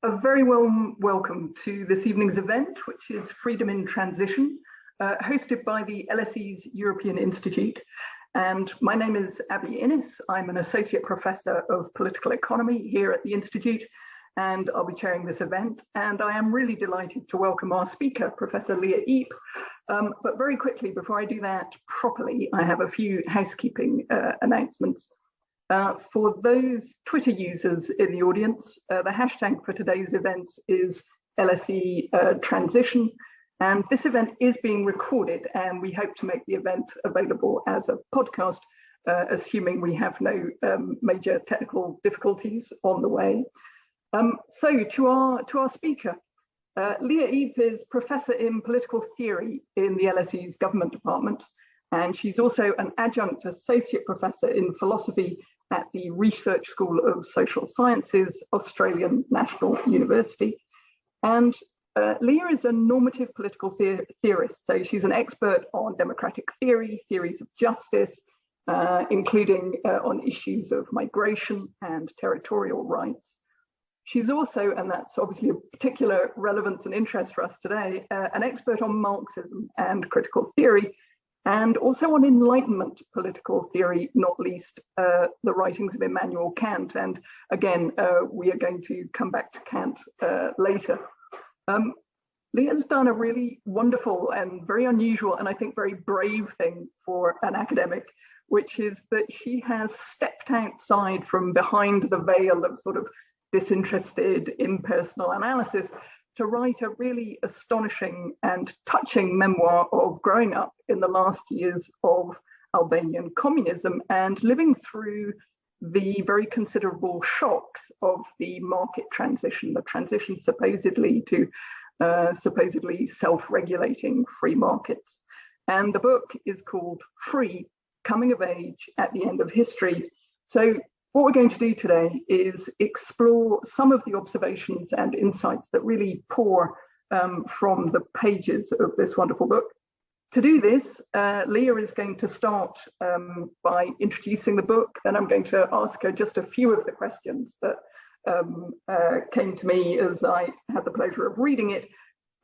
A very warm welcome to this evening's event, which is Freedom in Transition, hosted by the LSE's European Institute. And my name is Abby Innes. I'm an Associate Professor of Political Economy here at the Institute, and I'll be chairing this event. And I am really delighted to welcome our speaker, Professor Lea Ypi. But very quickly, before I do that properly, I have a few housekeeping announcements. For those Twitter users in the audience, the hashtag for today's event is LSE Transition, and this event is being recorded, and we hope to make the event available as a podcast, assuming we have no major technical difficulties on the way. So to our speaker, Lea Ypi is Professor in Political Theory in the LSE's Government Department, and she's also an Adjunct Associate Professor in Philosophy at the Research School of Social Sciences, Australian National University. And Lea is a normative political theorist, so she's an expert on democratic theory, theories of justice, including on issues of migration and territorial rights. She's also, and that's obviously of particular relevance and interest for us today, an expert on Marxism and critical theory, and also on Enlightenment political theory, not least the writings of Immanuel Kant. And again, we are going to come back to Kant later. Lea's done a really wonderful and very unusual, and I think very brave thing for an academic, which is that she has stepped outside from behind the veil of sort of disinterested, impersonal analysis to write a really astonishing and touching memoir of growing up in the last years of Albanian communism and living through the very considerable shocks of the market transition, the transition supposedly to supposedly self-regulating free markets. And the book is called Free, Coming of Age at the End of History. So what we're going to do today is explore some of the observations and insights that really pour from the pages of this wonderful book. To do this, Lea is going to start by introducing the book, and I'm going to ask her just a few of the questions that came to me as I had the pleasure of reading it.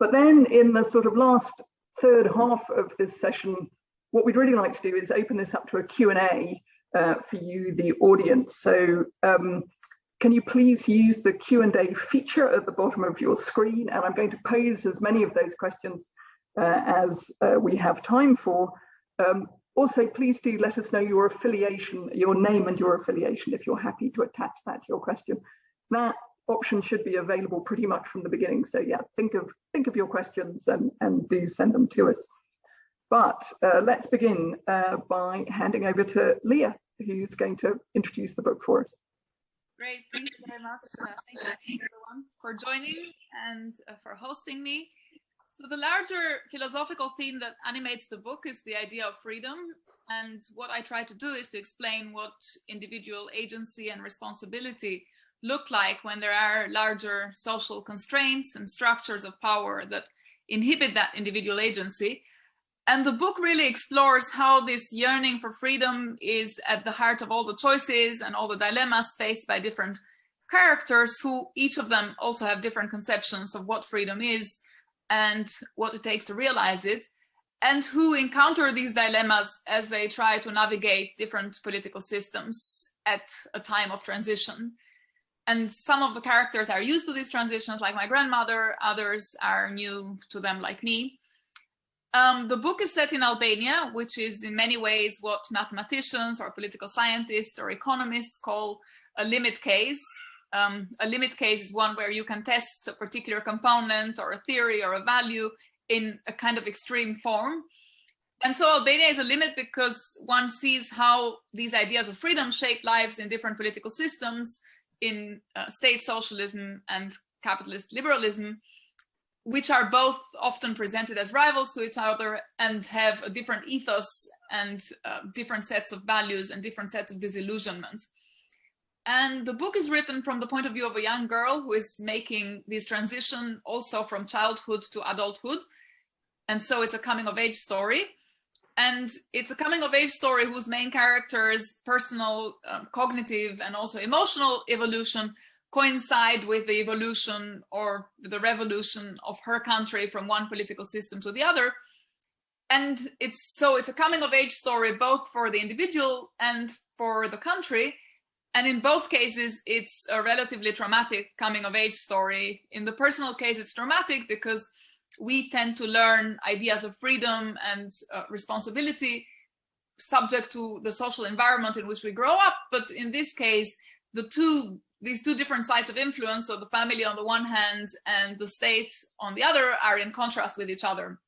But then in the sort of last third half of this session, what we'd really like to do is open this up to a Q&A for you, the audience. So can you please use the Q&A feature at the bottom of your screen? And I'm going to pose as many of those questions as we have time for. Also, please do let us know your affiliation, your name and your affiliation, if you're happy to attach that to your question. That option should be available pretty much from the beginning. So yeah, think of your questions and do send them to us. But let's begin by handing over to Lea, who's going to introduce the book for us. Great, thank you very much. Thank you everyone for joining and for hosting me. So the larger philosophical theme that animates the book is the idea of freedom. And what I try to do is to explain what individual agency and responsibility look like when there are larger social constraints and structures of power that inhibit that individual agency. And the book really explores how this yearning for freedom is at the heart of all the choices and all the dilemmas faced by different characters, who each of them also have different conceptions of what freedom is and what it takes to realize it, and who encounter these dilemmas as they try to navigate different political systems at a time of transition. And some of the characters are used to these transitions, like my grandmother, others are new to them, like me. The book is set in Albania, which is in many ways what mathematicians or political scientists or economists call a limit case. A limit case is one where you can test a particular component or a theory or a value in a kind of extreme form. And so Albania is a limit because one sees how these ideas of freedom shape lives in different political systems, in state socialism and capitalist liberalism, which are both often presented as rivals to each other and have a different ethos and different sets of values and different sets of disillusionments. And the book is written from the point of view of a young girl who is making this transition also from childhood to adulthood. And so it's a coming of age story. And it's a coming of age story whose main character's personal, cognitive, and also emotional evolution coincide with the evolution or the revolution of her country from one political system to the other. And it's a coming of age story, both for the individual and for the country. And in both cases, it's a relatively traumatic coming of age story. In the personal case, it's dramatic because we tend to learn ideas of freedom and responsibility subject to the social environment in which we grow up. But in this case, these two different sides of influence, so the family on the one hand and the state on the other, are in contrast with each other.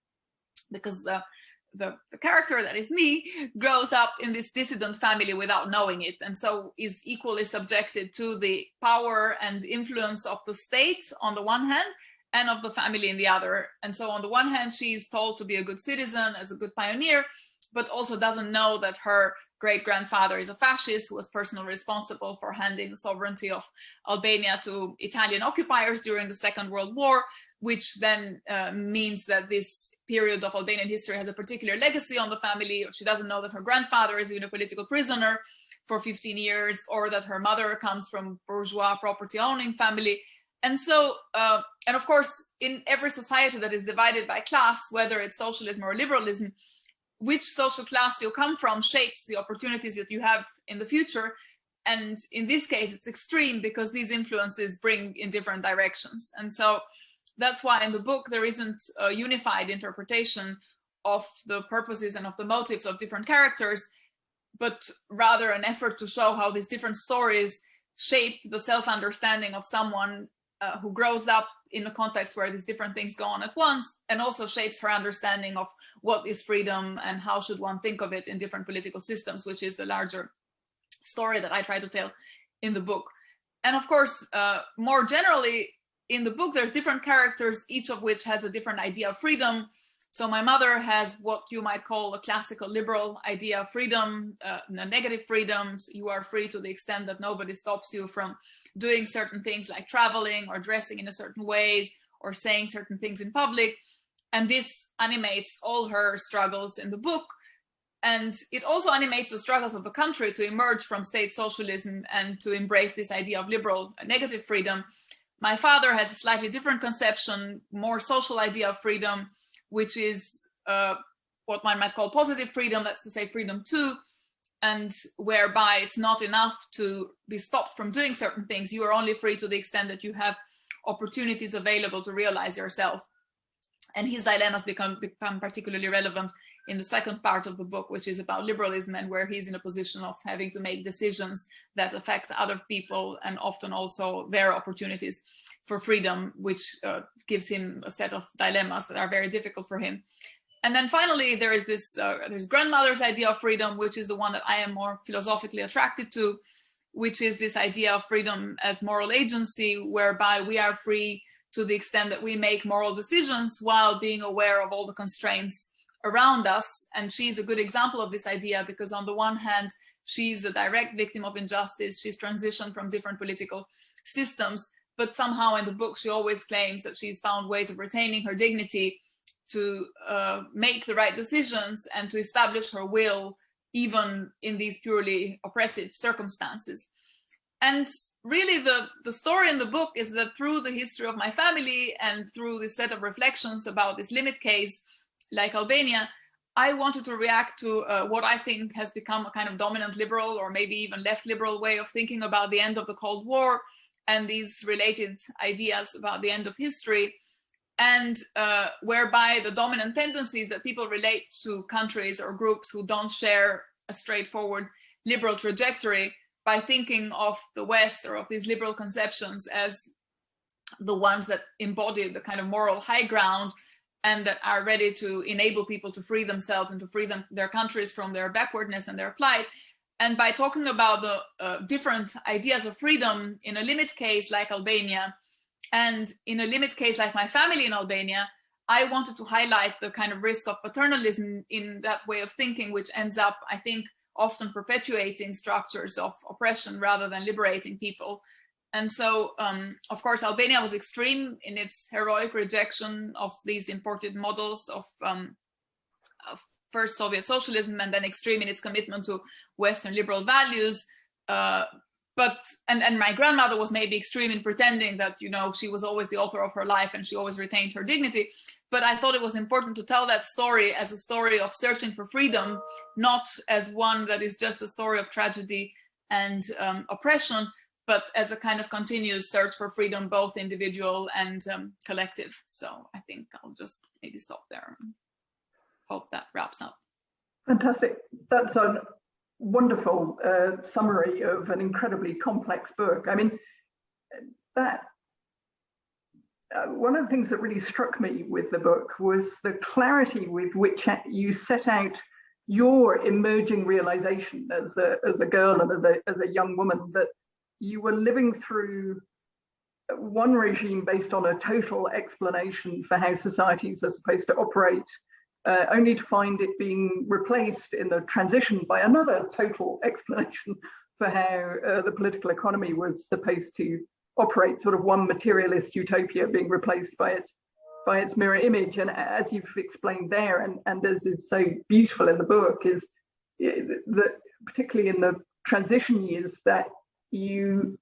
Because the character that is me grows up in this dissident family without knowing it, and so is equally subjected to the power and influence of the state on the one hand and of the family in the other. And so on the one hand, she is told to be a good citizen, as a good pioneer, but also doesn't know that her great-grandfather is a fascist who was personally responsible for handing the sovereignty of Albania to Italian occupiers during the Second World War, which then means that this period of Albanian history has a particular legacy on the family. She doesn't know that her grandfather is even a political prisoner for 15 years, or that her mother comes from bourgeois property-owning family. And so, and of course, in every society that is divided by class, whether it's socialism or liberalism, which social class you come from shapes the opportunities that you have in the future. And in this case, it's extreme because these influences bring in different directions. And so that's why in the book, there isn't a unified interpretation of the purposes and of the motives of different characters, but rather an effort to show how these different stories shape the self-understanding of someone who grows up in a context where these different things go on at once, and also shapes her understanding of what is freedom and how should one think of it in different political systems, which is the larger story that I try to tell in the book. And of course, more generally, in the book, there's different characters, each of which has a different idea of freedom. So my mother has what you might call a classical liberal idea of freedom, a negative freedoms. You are free to the extent that nobody stops you from doing certain things like traveling or dressing in a certain ways or saying certain things in public. And this animates all her struggles in the book. And it also animates the struggles of the country to emerge from state socialism and to embrace this idea of liberal negative freedom. My father has a slightly different conception, more social idea of freedom, which is what one might call positive freedom, that's to say freedom too, and whereby it's not enough to be stopped from doing certain things. You are only free to the extent that you have opportunities available to realize yourself. And his dilemmas become particularly relevant in the second part of the book, which is about liberalism, and where he's in a position of having to make decisions that affect other people and often also their opportunities for freedom, which gives him a set of dilemmas that are very difficult for him. And then finally, there is this grandmother's idea of freedom, which is the one that I am more philosophically attracted to, which is this idea of freedom as moral agency, whereby we are free to the extent that we make moral decisions while being aware of all the constraints around us. And she's a good example of this idea because on the one hand, she's a direct victim of injustice. She's transitioned from different political systems, but somehow in the book, she always claims that she's found ways of retaining her dignity to make the right decisions and to establish her will, even in these purely oppressive circumstances. And really the story in the book is that through the history of my family and through this set of reflections about this limit case, like Albania, I wanted to react to what I think has become a kind of dominant liberal or maybe even left liberal way of thinking about the end of the Cold War and these related ideas about the end of history, and whereby the dominant tendencies that people relate to countries or groups who don't share a straightforward liberal trajectory by thinking of the West or of these liberal conceptions as the ones that embody the kind of moral high ground and that are ready to enable people to free themselves and to free their countries from their backwardness and their plight. And by talking about the different ideas of freedom in a limit case like Albania and in a limit case like my family in Albania, I wanted to highlight the kind of risk of paternalism in that way of thinking, which ends up, I think, often perpetuating structures of oppression rather than liberating people. And so, of course, Albania was extreme in its heroic rejection of these imported models of first Soviet socialism, and then extreme in its commitment to Western liberal values. but and my grandmother was maybe extreme in pretending that, you know, she was always the author of her life and she always retained her dignity. But I thought it was important to tell that story as a story of searching for freedom, not as one that is just a story of tragedy and oppression, but as a kind of continuous search for freedom, both individual and collective. So I think I'll just maybe stop there. Hope that wraps up. Fantastic. That's a wonderful summary of an incredibly complex book. I mean, that one of the things that really struck me with the book was the clarity with which you set out your emerging realization as a girl and as a young woman, that you were living through one regime based on a total explanation for how societies are supposed to operate, only to find it being replaced in the transition by another total explanation for how the political economy was supposed to operate, sort of one materialist utopia being replaced by its mirror image. And as you've explained there, and as is so beautiful in the book, is that particularly in the transition years, that you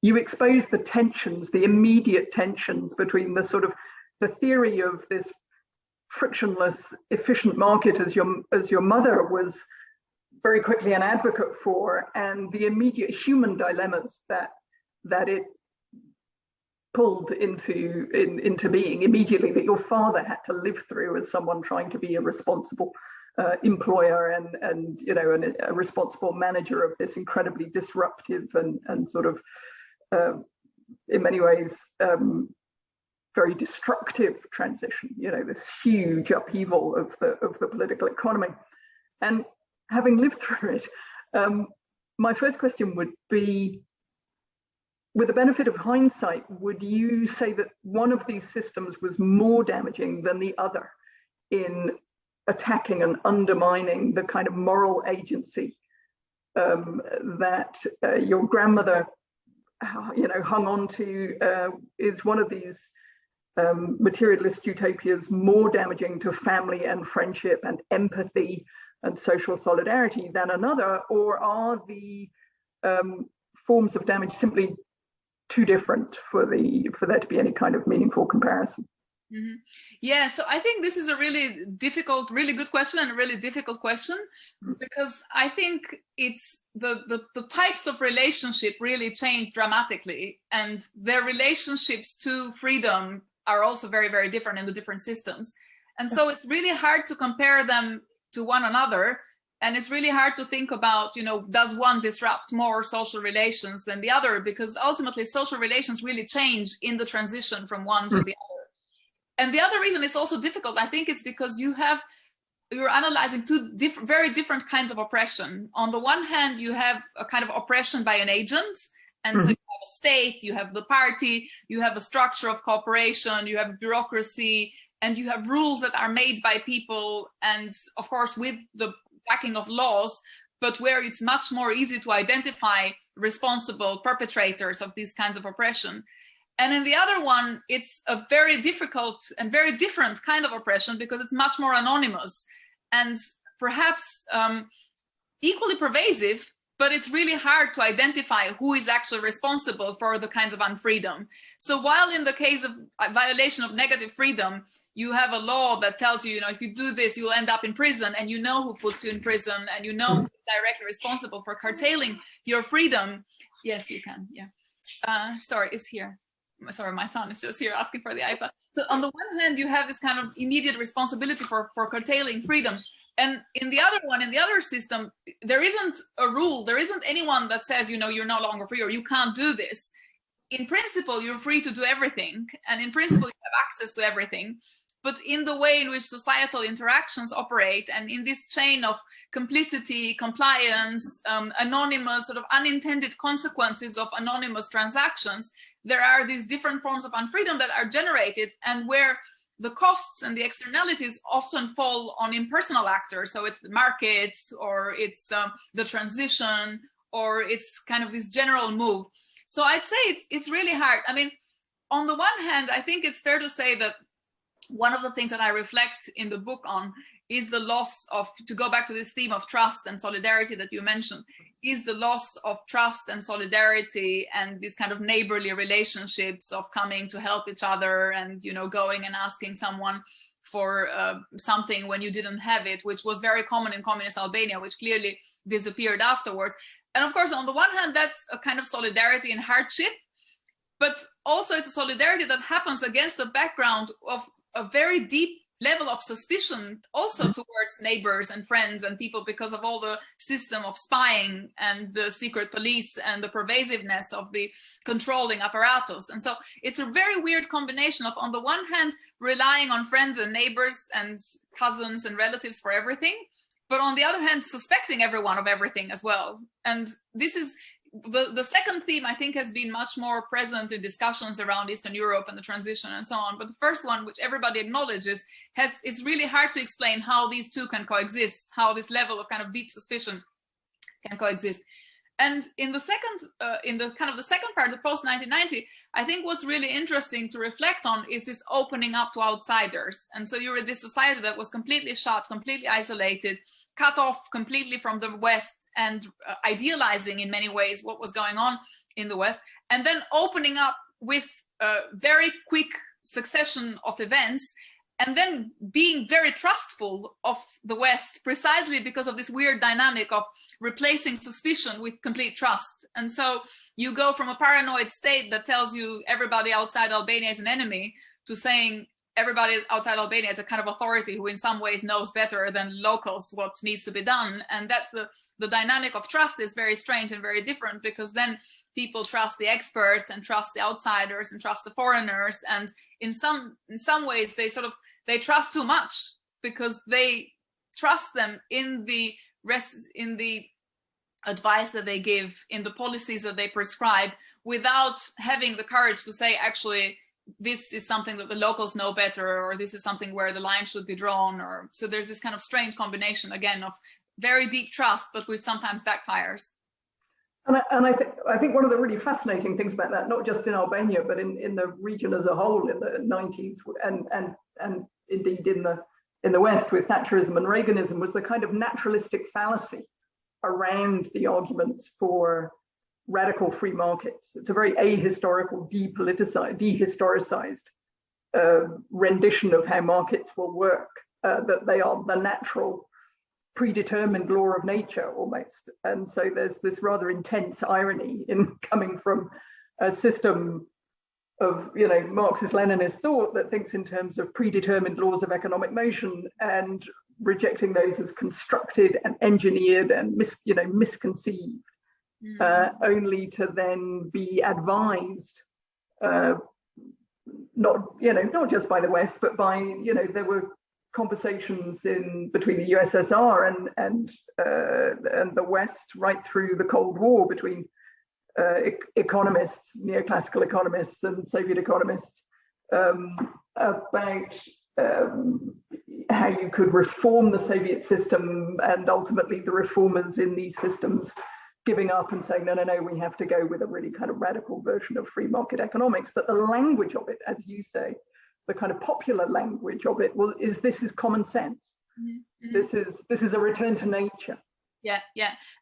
expose the tensions, the immediate tensions between the sort of the theory of this frictionless, efficient market, as your mother was very quickly an advocate for, and the immediate human dilemmas that it pulled into being immediately, that your father had to live through as someone trying to be a responsible employer and you know, a responsible manager of this incredibly disruptive and sort of in many ways very destructive transition, you know, this huge upheaval of the political economy. And having lived through it, my first question would be, with the benefit of hindsight, would you say that one of these systems was more damaging than the other in attacking and undermining the kind of moral agency that your grandmother, you know, hung on to? Is one of these materialist utopias more damaging to family and friendship and empathy and social solidarity than another, or are the forms of damage simply too different for there to be any kind of meaningful comparison? Mm-hmm. Yeah, so I think this is a really difficult, really good question, and a really difficult question, because I think it's the types of relationship really change dramatically, and their relationships to freedom are also very, very different in the different systems. And so it's really hard to compare them to one another. And it's really hard to think about, you know, does one disrupt more social relations than the other? Because ultimately social relations really change in the transition from one to the other. And the other reason it's also difficult, I think it's because you're analyzing two very different kinds of oppression. On the one hand, you have a kind of oppression by an agent. And so you have a state, you have the party, you have a structure of cooperation, you have bureaucracy, and you have rules that are made by people. And of course, with the backing of laws, but where it's much more easy to identify responsible perpetrators of these kinds of oppression. And in the other one, it's a very difficult and very different kind of oppression, because it's much more anonymous and perhaps equally pervasive, but it's really hard to identify who is actually responsible for the kinds of unfreedom. So while in the case of a violation of negative freedom, you have a law that tells you, you know, if you do this, you'll end up in prison, and you know who puts you in prison, and you know who's directly responsible for curtailing your freedom. Yes, you can. Yeah. Sorry, it's here. Sorry, my son is just here asking for the iPad. So on the one hand, you have this kind of immediate responsibility for curtailing freedom. And in the other one, in the other system, there isn't a rule. There isn't anyone that says, you know, you're no longer free or you can't do this. In principle, you're free to do everything. And in principle, you have access to everything. But in the way in which societal interactions operate, and in this chain of complicity, compliance, anonymous, sort of unintended consequences of anonymous transactions, there are these different forms of unfreedom that are generated, and where the costs and the externalities often fall on impersonal actors. So it's the market, or it's the transition, or it's kind of this general move. So I'd say it's really hard. I mean, on the one hand, I think it's fair to say that one of the things that I reflect in the book on is the loss of, to go back to this theme of trust and solidarity that you mentioned, is the loss of trust and solidarity and these kind of neighborly relationships of coming to help each other and, you know, going and asking someone for something when you didn't have it, which was very common in communist Albania, which clearly disappeared afterwards. And of course, on the one hand, that's a kind of solidarity in hardship, but also it's a solidarity that happens against the background of a very deep level of suspicion also towards neighbors and friends and people because of all the system of spying and the secret police and the pervasiveness of the controlling apparatus. And so it's a very weird combination of, on the one hand, relying on friends and neighbors and cousins and relatives for everything, but on the other hand, suspecting everyone of everything as well. And this is the second theme, I think, has been much more present in discussions around Eastern Europe and the transition and so on. But the first one, which everybody acknowledges, is really hard to explain how these two can coexist, how this level of kind of deep suspicion can coexist. And in the second, the second part, the post-1990, I think what's really interesting to reflect on is this opening up to outsiders. And so you were this society that was completely shut, completely isolated, cut off completely from the West, and idealizing in many ways what was going on in the West, and then opening up with a very quick succession of events, and then being very trustful of the West precisely because of this weird dynamic of replacing suspicion with complete trust. And so you go from a paranoid state that tells you everybody outside Albania is an enemy to saying everybody outside Albania is a kind of authority who in some ways knows better than locals what needs to be done. And that's the dynamic of trust is very strange and very different, because then people trust the experts and trust the outsiders and trust the foreigners. And in some ways they trust too much, because they trust them in the advice that they give, in the policies that they prescribe, without having the courage to say, actually, this is something that the locals know better, or this is something where the line should be drawn. Or so there's this kind of strange combination again of very deep trust, but which sometimes backfires. And I think one of the really fascinating things about that, not just in Albania, but in the region as a whole in the 90s and indeed in the West with Thatcherism and Reaganism, was the kind of naturalistic fallacy around the arguments for radical free markets. It's a very ahistorical, dehistoricized rendition of how markets will work, that they are the natural, predetermined law of nature almost. And so there's this rather intense irony in coming from a system of, you know, Marxist-Leninist thought that thinks in terms of predetermined laws of economic motion, and rejecting those as constructed and engineered and misconceived. Only to then be advised, not just by the West, but by, there were conversations between the USSR and the West right through the Cold War between economists, neoclassical economists and Soviet economists, about how you could reform the Soviet system, and ultimately the reformers in these systems giving up and saying, no, we have to go with a really kind of radical version of free market economics. But the language of it, as you say, the kind of popular language of it, this is common sense. Mm-hmm. This is a return to nature. Yeah.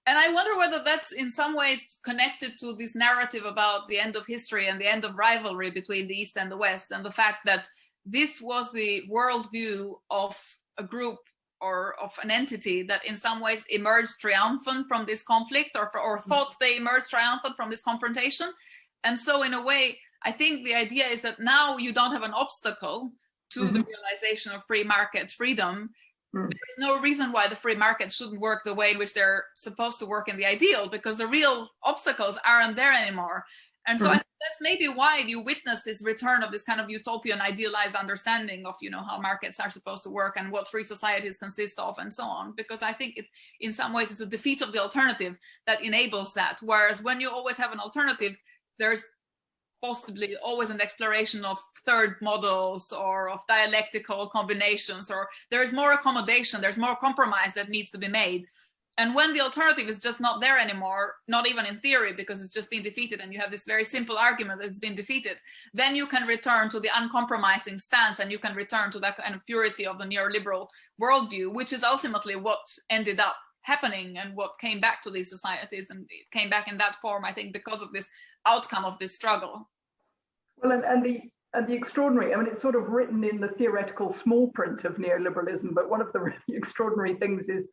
And I wonder whether that's in some ways connected to this narrative about the end of history and the end of rivalry between the East and the West, and the fact that this was the worldview of a group or of an entity that in some ways emerged triumphant from this conflict, or thought they emerged triumphant from this confrontation. And so in a way, I think the idea is that now you don't have an obstacle to the realization of free market freedom. There's no reason why the free markets shouldn't work the way in which they're supposed to work in the ideal, because the real obstacles aren't there anymore. And so I think that's maybe why you witness this return of this kind of utopian, idealized understanding of, how markets are supposed to work and what free societies consist of and so on. Because I think in some ways, it's a defeat of the alternative that enables that. Whereas when you always have an alternative, there's possibly always an exploration of third models or of dialectical combinations, or there's more accommodation, there's more compromise that needs to be made. And when the alternative is just not there anymore, not even in theory, because it's just been defeated, and you have this very simple argument that it's been defeated, then you can return to the uncompromising stance, and you can return to that kind of purity of the neoliberal worldview, which is ultimately what ended up happening and what came back to these societies. And it came back in that form, I think, because of this outcome of this struggle. Well, and the extraordinary, I mean, it's sort of written in the theoretical small print of neoliberalism, but one of the really extraordinary things is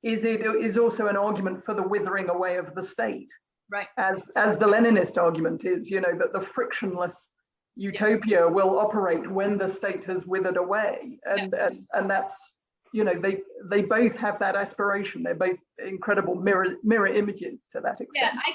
it is also an argument for the withering away of the state, right? As the Leninist argument is, that the frictionless utopia will operate when the state has withered away, and that's, they both have that aspiration. They're both incredible mirror images to that extent. Yeah, I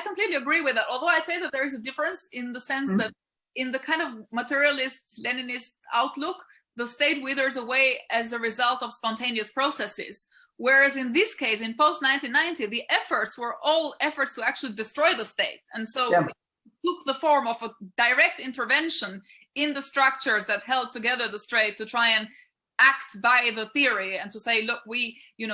completely agree with that. Although I'd say that there is a difference in the sense that in the kind of materialist Leninist outlook, the state withers away as a result of spontaneous processes. Whereas in this case, in post-1990, the efforts were all efforts to actually destroy the state. And so it took the form of a direct intervention in the structures that held together the state to try and act by the theory and to say, look,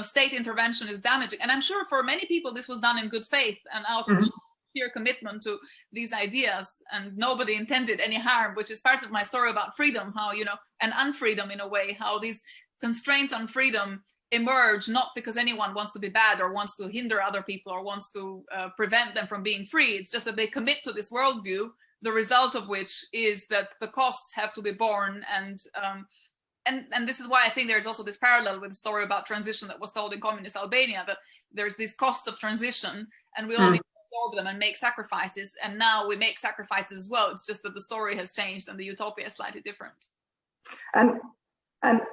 state intervention is damaging. And I'm sure for many people, this was done in good faith and out of sheer commitment to these ideas, and nobody intended any harm, which is part of my story about freedom, how, and unfreedom in a way, how these constraints on freedom emerge not because anyone wants to be bad or wants to hinder other people or wants to prevent them from being free. It's just that they commit to this worldview, the result of which is that the costs have to be borne. And this is why I think there's also this parallel with the story about transition that was told in communist Albania, that there's these costs of transition and we all need to absorb them and make sacrifices. And now we make sacrifices as well. It's just that the story has changed and the utopia is slightly different. And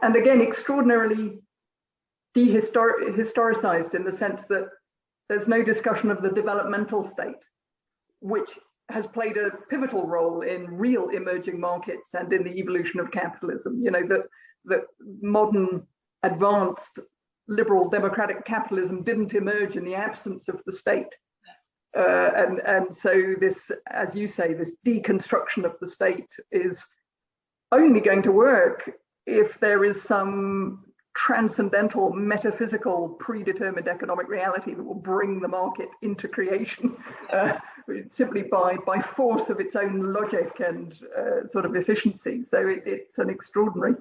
again, extraordinarily dehistoricized in the sense that there's no discussion of the developmental state, which has played a pivotal role in real emerging markets and in the evolution of capitalism. That modern advanced liberal democratic capitalism didn't emerge in the absence of the state. And so this, as you say, this deconstruction of the state is only going to work if there is some transcendental, metaphysical, predetermined economic reality that will bring the market into creation simply by force of its own logic and sort of efficiency. So it's an extraordinary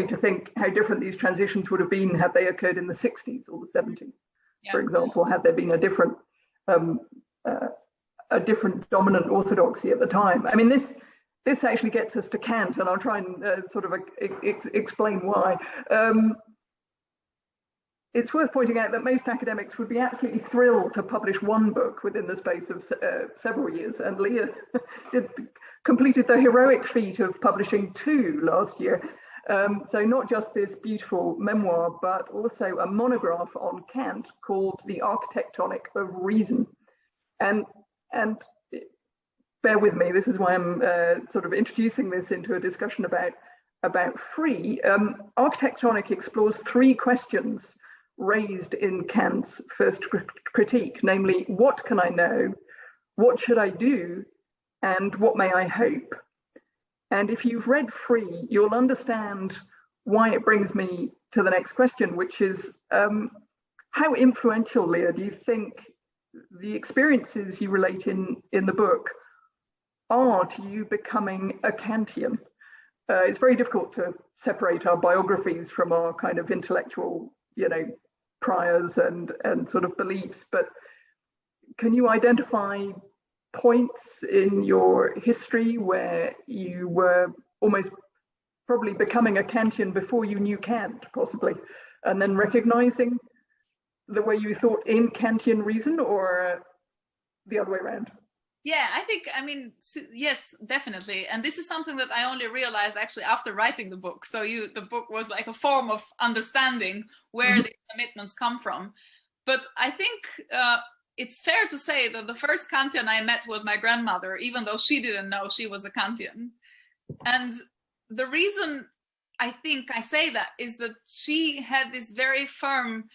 to think how different these transitions would have been had they occurred in the 60s or the 70s, for example, had there been a different dominant orthodoxy at the time. I mean, this actually gets us to Kant, and I'll try and sort of explain why. It's worth pointing out that most academics would be absolutely thrilled to publish one book within the space of several years, and Lea completed the heroic feat of publishing 2 last year. So not just this beautiful memoir, but also a monograph on Kant called The Architectonic of Reason. And bear with me, this is why I'm sort of introducing this into a discussion about free. Architectonic explores 3 questions raised in Kant's first critique, namely, what can I know, what should I do, and what may I hope? And if you've read Free, you'll understand why it brings me to the next question, which is how influential, Lea, do you think the experiences you relate in the book are to you becoming a Kantian? It's very difficult to separate our biographies from our kind of intellectual, priors and sort of beliefs, but can you identify points in your history where you were almost probably becoming a Kantian before you knew Kant, possibly, and then recognizing the way you thought in Kantian reason, or the other way around? Yeah, yes, definitely. And this is something that I only realized actually after writing the book. So the book was like a form of understanding where the commitments come from. But I think it's fair to say that the first Kantian I met was my grandmother, even though she didn't know she was a Kantian. And the reason I think I say that is that she had this very firm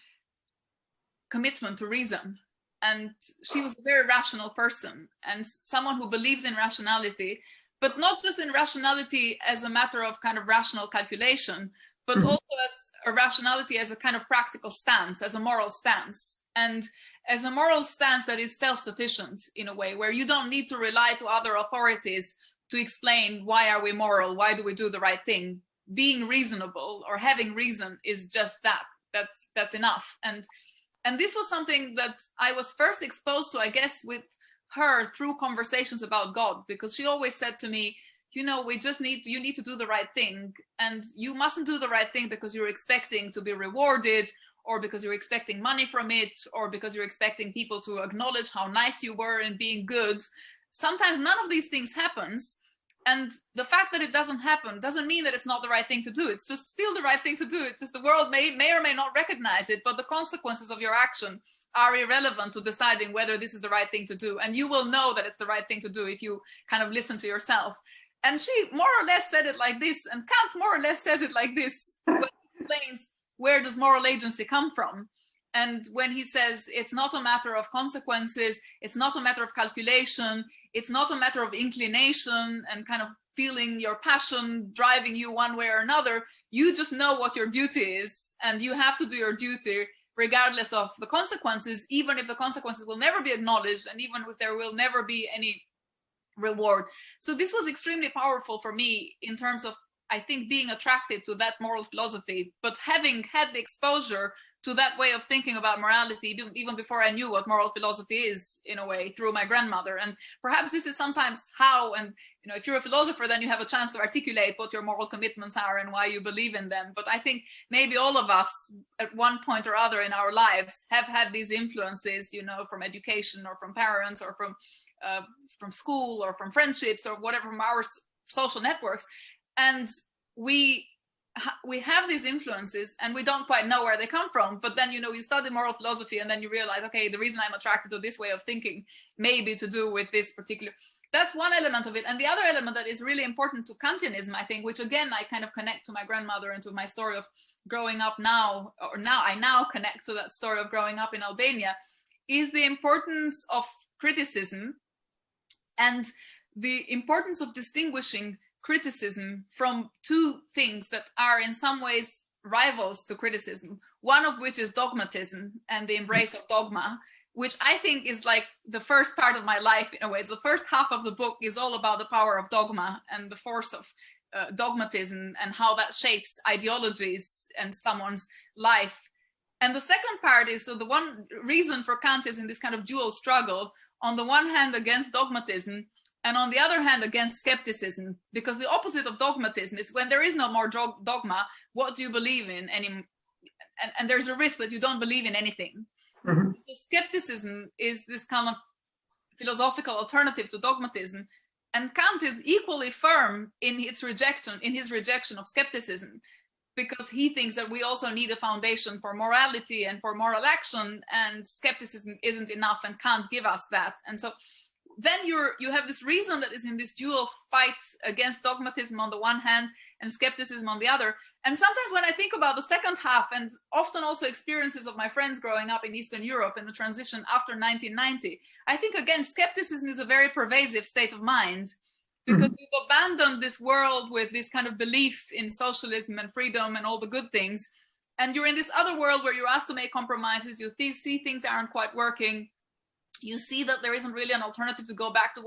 commitment to reason. And she was a very rational person and someone who believes in rationality, but not just in rationality as a matter of kind of rational calculation, but also as a rationality as a kind of practical stance, as a moral stance, and as a moral stance that is self-sufficient in a way, where you don't need to rely to other authorities to explain why are we moral, why do we do the right thing. Being reasonable or having reason is just that. That's enough. And this was something that I was first exposed to, I guess, with her through conversations about God, because she always said to me, you know, you need to do the right thing, and you mustn't do the right thing because you're expecting to be rewarded, or because you're expecting money from it, or because you're expecting people to acknowledge how nice you were in being good. Sometimes none of these things happens. And the fact that it doesn't happen doesn't mean that it's not the right thing to do. It's just still the right thing to do. It's just the world may or may not recognize it, but the consequences of your action are irrelevant to deciding whether this is the right thing to do. And you will know that it's the right thing to do if you kind of listen to yourself. And she more or less said it like this, and Kant more or less says it like this when he explains where does moral agency come from. And when he says it's not a matter of consequences, it's not a matter of calculation, it's not a matter of inclination and kind of feeling your passion driving you one way or another, you just know what your duty is, and you have to do your duty regardless of the consequences, even if the consequences will never be acknowledged, and even if there will never be any reward. So this was extremely powerful for me in terms of, I think, being attracted to that moral philosophy, but having had the exposure to that way of thinking about morality even before I knew what moral philosophy is, in a way, through my grandmother. And perhaps this is sometimes how, and you know, if you're a philosopher, then you have a chance to articulate what your moral commitments are and why you believe in them. But I think maybe all of us at one point or other in our lives have had these influences, you know, from education or from parents or from school or from friendships or whatever, from our social networks. And we have these influences and we don't quite know where they come from. But then, you know, you study moral philosophy and then you realize, okay, the reason I'm attracted to this way of thinking may be to do with this particular. That's one element of it. And the other element that is really important to Kantianism, I think, which again, I kind of connect to my grandmother and to my story of growing up I now connect to that story of growing up in Albania, is the importance of criticism and the importance of distinguishing criticism from two things that are in some ways rivals to criticism, one of which is dogmatism and the embrace of dogma, which I think is like the first part of my life in a way. So the first half of the book is all about the power of dogma and the force of dogmatism and how that shapes ideologies and someone's life. And the second part is, so the one reason for Kant is in this kind of dual struggle, on the one hand against dogmatism, and on the other hand against skepticism, because the opposite of dogmatism is when there is no more dogma, what do you believe in? And there's a risk that you don't believe in anything. Mm-hmm. So skepticism is this kind of philosophical alternative to dogmatism, and Kant is equally firm in his rejection of skepticism, because he thinks that we also need a foundation for morality and for moral action, and skepticism isn't enough and can't give us that. And so then you have this reason that is in this dual fight against dogmatism on the one hand and skepticism on the other. And sometimes when I think about the second half, and often also experiences of my friends growing up in Eastern Europe in the transition after 1990, I think again skepticism is a very pervasive state of mind, because you've abandoned this world with this kind of belief in socialism and freedom and all the good things, and you're in this other world where you're asked to make compromises. You see things aren't quite working. You see that there isn't really an alternative to go back to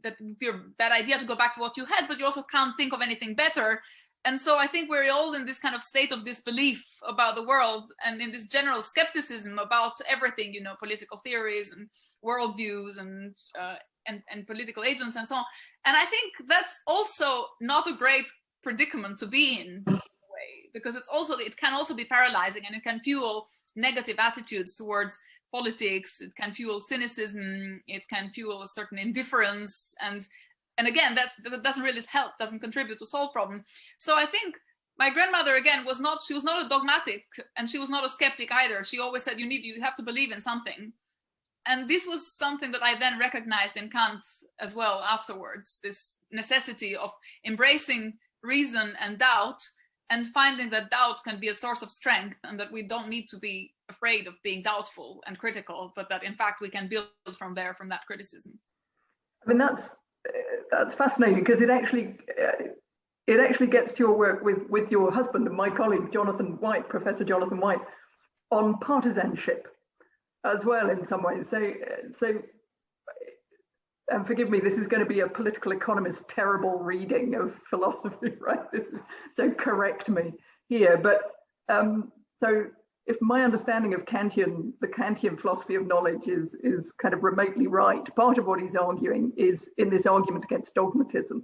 that idea to go back to what you had, but you also can't think of anything better. And so I think we're all in this kind of state of disbelief about the world, and in this general skepticism about everything, you know, political theories and worldviews and political agents and so on. And I think that's also not a great predicament to be in a way, because it can also be paralyzing, and it can fuel negative attitudes towards politics. It can fuel cynicism. It can fuel a certain indifference, and again, that doesn't really help, doesn't contribute to solve problem. So I think my grandmother again was not a dogmatic, and she was not a skeptic either. She always said you have to believe in something, and this was something that I then recognized in Kant as well afterwards. This necessity of embracing reason and doubt, and finding that doubt can be a source of strength, and that we don't need to be afraid of being doubtful and critical, but that in fact we can build from that criticism. I mean, that's fascinating, because it actually it actually gets to your work with your husband and my colleague, Jonathan White, Professor Jonathan White, on partisanship as well in some ways. So, and forgive me, this is going to be a political economist terrible reading of philosophy, right? So correct me here. But so if my understanding of the Kantian philosophy of knowledge is kind of remotely right, part of what he's arguing is in this argument against dogmatism,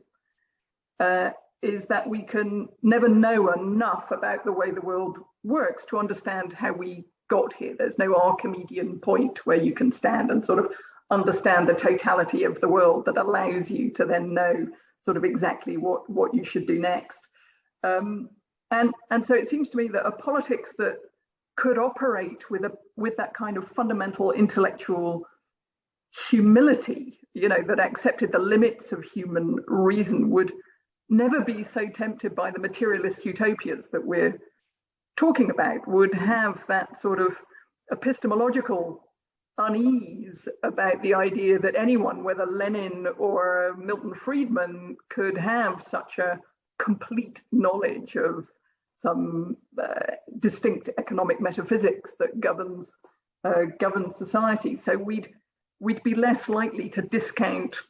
is that we can never know enough about the way the world works to understand how we got here. There's no Archimedean point where you can stand and sort of understand the totality of the world that allows you to then know sort of exactly what you should do next. And so it seems to me that a politics that could operate with that kind of fundamental intellectual humility, that accepted the limits of human reason, would never be so tempted by the materialist utopias that we're talking about, would have that sort of epistemological unease about the idea that anyone, whether Lenin or Milton Friedman, could have such a complete knowledge of some distinct economic metaphysics that governs society. So we'd be less likely to discount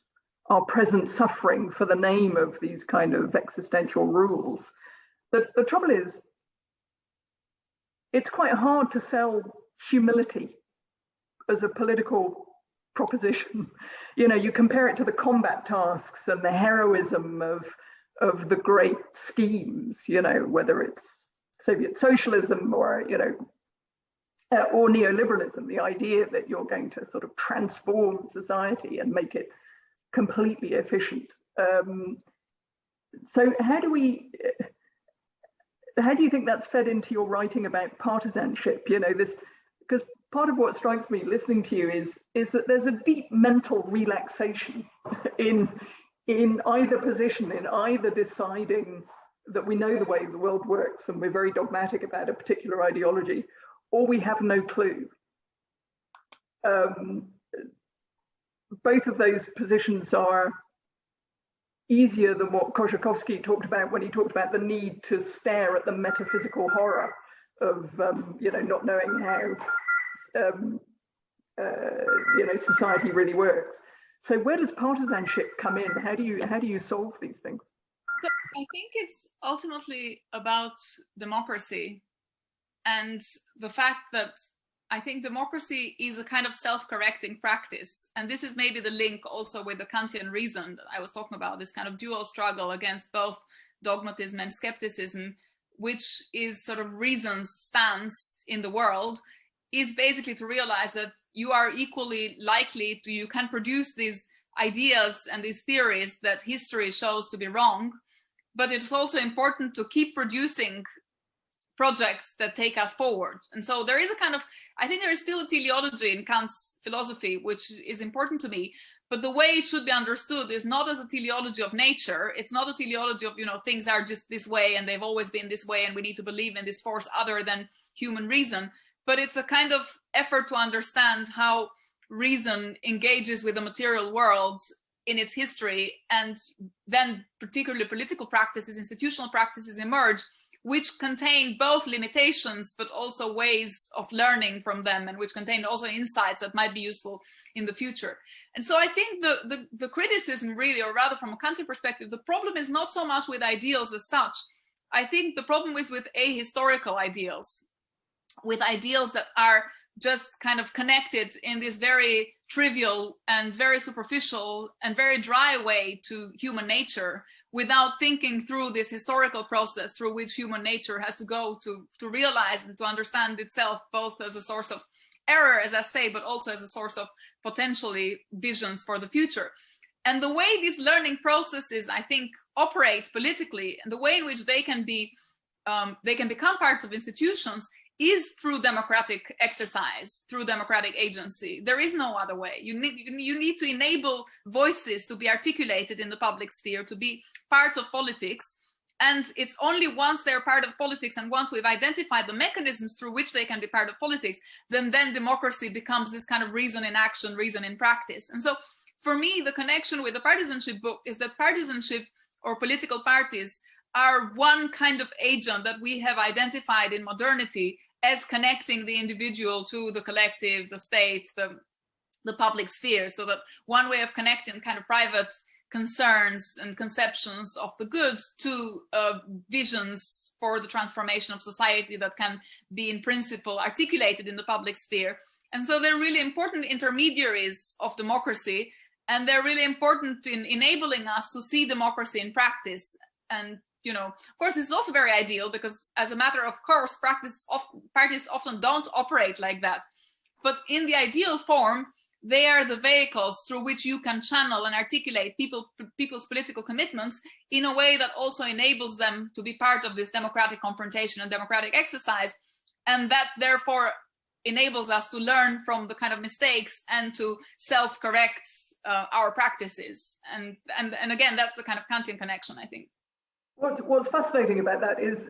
our present suffering for the name of these kind of existential rules. The trouble is, it's quite hard to sell humility as a political proposition. You compare it to the combat tasks and the heroism of the great schemes, whether it's Soviet socialism or neoliberalism, the idea that you're going to sort of transform society and make it completely efficient. So how do you think that's fed into your writing about partisanship? Because part of what strikes me listening to you is that there's a deep mental relaxation in either position, in either deciding that we know the way the world works and we're very dogmatic about a particular ideology, or we have no clue. Both of those positions are easier than what Koshakovsky talked about when he talked about the need to stare at the metaphysical horror of not knowing how society really works. So where does partisanship come in? How do you solve these things? So I think it's ultimately about democracy, and the fact that I think democracy is a kind of self-correcting practice. And this is maybe the link also with the Kantian reason that I was talking about, this kind of dual struggle against both dogmatism and skepticism, which is sort of reason's stance in the world, is basically to realize that you are equally likely you can produce these ideas and these theories that history shows to be wrong, but it's also important to keep producing projects that take us forward. And so there is I think there is still a teleology in Kant's philosophy, which is important to me, but the way it should be understood is not as a teleology of nature. It's not a teleology of, things are just this way and they've always been this way and we need to believe in this force other than human reason, but it's a kind of effort to understand how reason engages with the material world in its history, and then particularly political practices, institutional practices emerge, which contain both limitations, but also ways of learning from them, and which contain also insights that might be useful in the future. And so I think the criticism really, or rather from a Kantian perspective, the problem is not so much with ideals as such. I think the problem is with ahistorical ideals, with ideals that are just kind of connected in this very trivial and very superficial and very dry way to human nature, without thinking through this historical process through which human nature has to go to realize and to understand itself, both as a source of error, as I say, but also as a source of potentially visions for the future. And the way these learning processes, I think, operate politically, and the way in which they can become parts of institutions, is through democratic exercise, through democratic agency. There is no other way. You need to enable voices to be articulated in the public sphere, to be part of politics. And it's only once they're part of politics, and once we've identified the mechanisms through which they can be part of politics, then democracy becomes this kind of reason in action, reason in practice. And so for me, the connection with the partisanship book is that partisanship, or political parties, are one kind of agent that we have identified in modernity as connecting the individual to the collective, the state, the public sphere. So that one way of connecting kind of private concerns and conceptions of the good to visions for the transformation of society that can be in principle articulated in the public sphere. And so they're really important intermediaries of democracy, and they're really important in enabling us to see democracy in practice. And of course, this is also very ideal because, as a matter of course, parties often don't operate like that. But in the ideal form, they are the vehicles through which you can channel and articulate people's political commitments in a way that also enables them to be part of this democratic confrontation and democratic exercise, and that therefore enables us to learn from the kind of mistakes and to self-correct our practices. And again, that's the kind of Kantian connection, I think. What's fascinating about that is